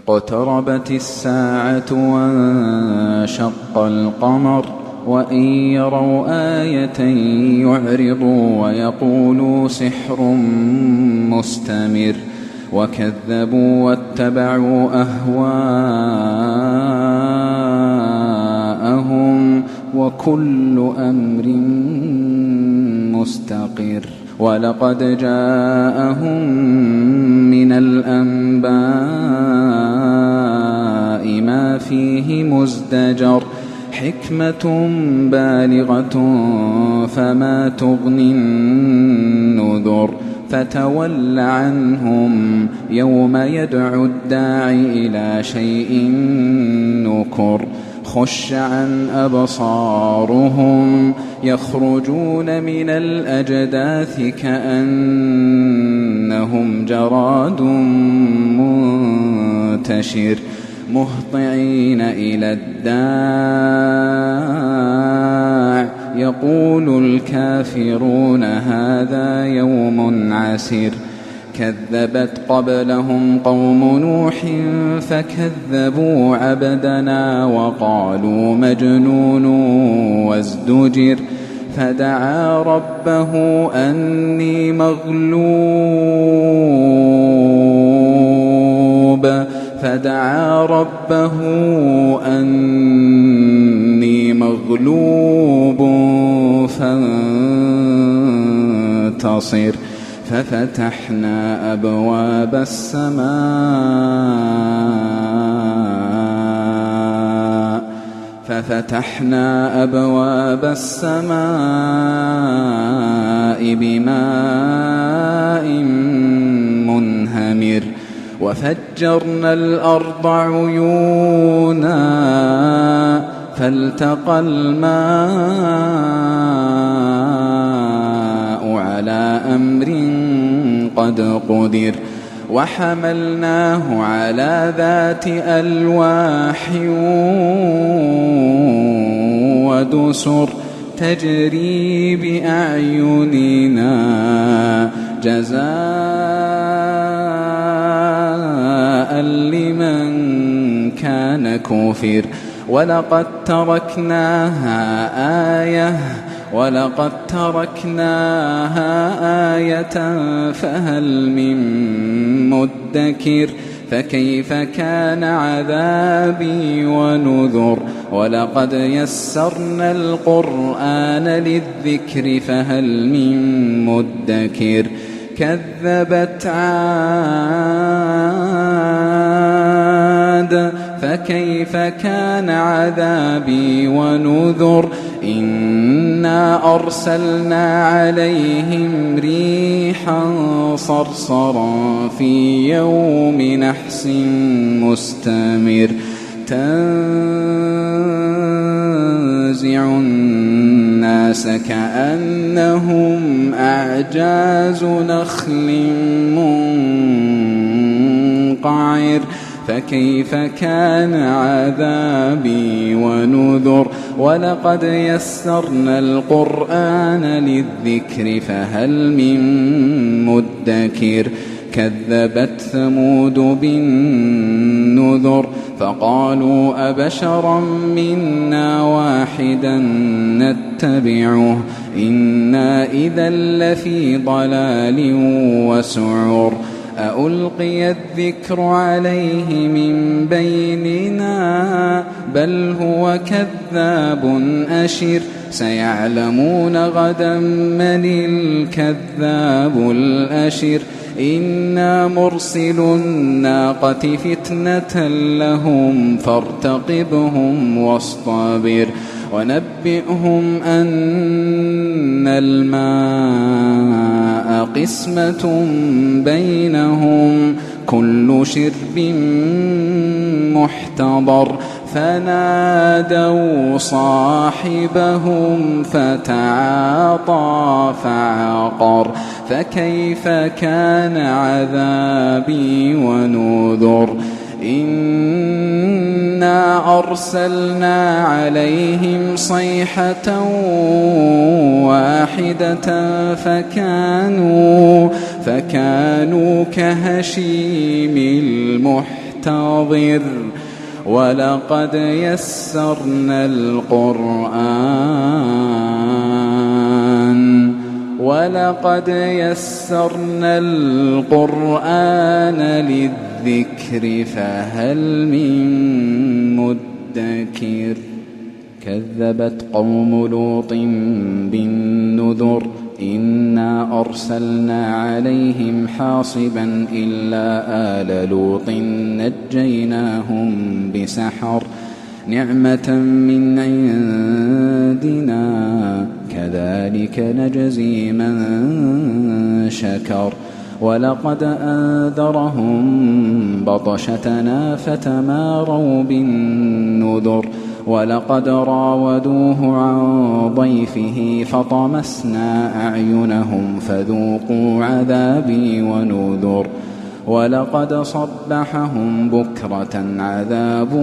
اقتربت الساعة وانشق القمر وإن يروا آية يعرضوا ويقولوا سحر مستمر وكذبوا واتبعوا أهواءهم وكل أمر مستقر. ولقد جاءهم من الأنباء ما فيه مزدجر حكمة بالغة فما تغني النذر فتول عنهم يوم يدعو الداعي إلى شيء نكر خش عن أبصارهم يخرجون من الأجداث كأنهم جراد منتشر مهطعين إلى الداع يقول الكافرون هذا يوم عسير. كذبت قبلهم قوم نوح فكذبوا عبدنا وقالوا مجنون وازدجر فدعا ربه أني مغلوب فانتصر ففتحنا أبواب السماء بماء منهمر وفجرنا الأرض عيونا فالتقى الماء على أمر قد قدر وحملناه على ذات ألواح ودسر تجري بأعيننا جزاء لمن كان كفر ولقد تركناها آية فهل من مدكر فكيف كان عذابي ونذر ولقد يسرنا القرآن للذكر فهل من مدكر كذبت عاد فكيف كان عذابي ونذر إنا أرسلنا عليهم ريحا صرصرا في يوم نحس مستمر تنزع الناس كأنهم أعجاز نخل منقعر فكيف كان عذابي ونذر ولقد يسرنا القرآن للذكر فهل من مدكر كذبت ثمود بالنذر فقالوا أبشرا منا واحدا نتبعه إنا إذا لفي ضلال وسعر أألقي الذكر عليه من بيننا بل هو كذاب أشر سيعلمون غدا من الكذاب الأشر إنا مرسل الناقة فتنة لهم فارتقبهم واصطبر ونبئهم أن الماء قسمة بينهم كل شرب محتضر فنادوا صاحبهم فتعاطى فعقر فكيف كان عذابي ونذر إنا أرسلنا عليهم صيحة واحدة فكانوا كهشيم المحتضر فانتظر ولقد يسرنا القرآن للذكر فهل من مدكر كذبت قوم لوط بالنذر إنا أرسلنا عليهم حاصبا إلا آل لوط نجيناهم بسحر نعمة من عندنا كذلك نجزي من شكر ولقد أنذرهم بطشتنا فتماروا بالنذر ولقد راودوه عن ضيفه فطمسنا أعينهم فذوقوا عذابي ونذر ولقد صبحهم بكرة عذاب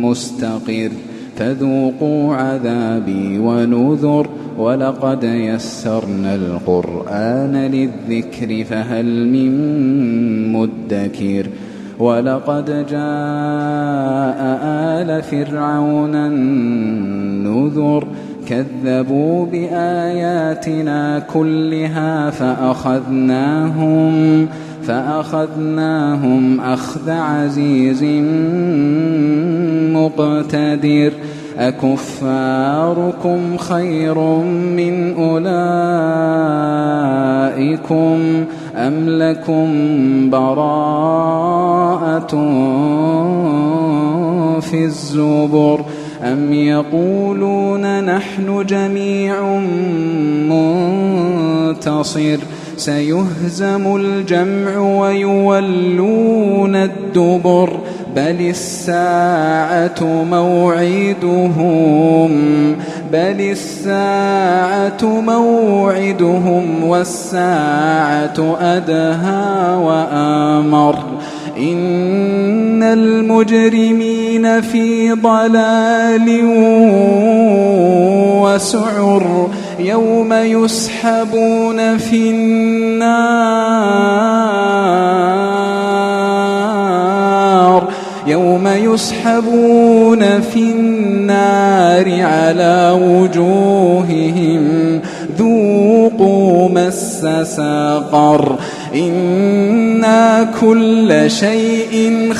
مستقر فذوقوا عذابي ونذر ولقد يسرنا القرآن للذكر فهل من مدكر ولقد جاء آل فرعون النذر كذبوا بآياتنا كلها فأخذناهم أخذ عزيز مقتدر أكفاركم خير من أولئكم أم لكم براءة في الزبر أم يقولون نحن جميع منتصر سيهزم الجمع ويولون الدبر بل الساعة موعدهم والساعة أدهى وآمر إن المجرمين في ضلال وسعر يوم يسحبون في النار على وجوههم ذوقوا مس سقر إنا كل شيء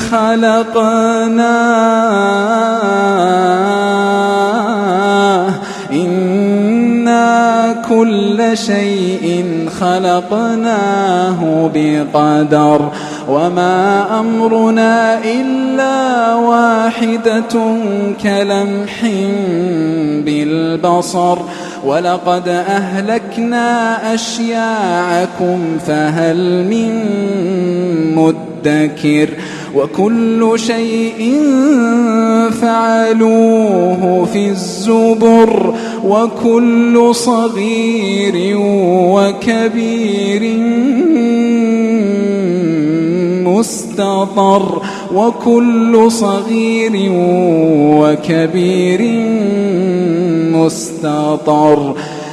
خلقناه بقدر وما أمرنا إلا واحدة كلمح بالبصر ولقد أهلكنا أشياعكم فهل من مدكر وكل شيء فعلوه في الزبر وكل صغير وكبير مستطر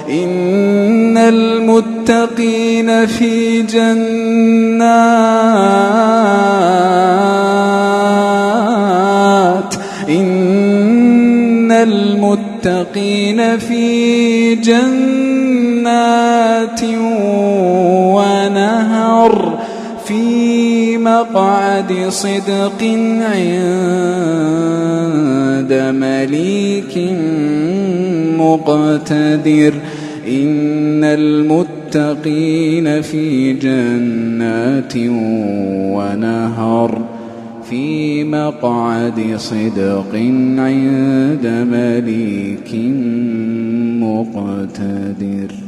إن المتقين في جنات ونهر في مقعد صدق عند مليك مقتدر إن المتقين في جنات ونهر في مقعد صدق عند مليك مقتدر.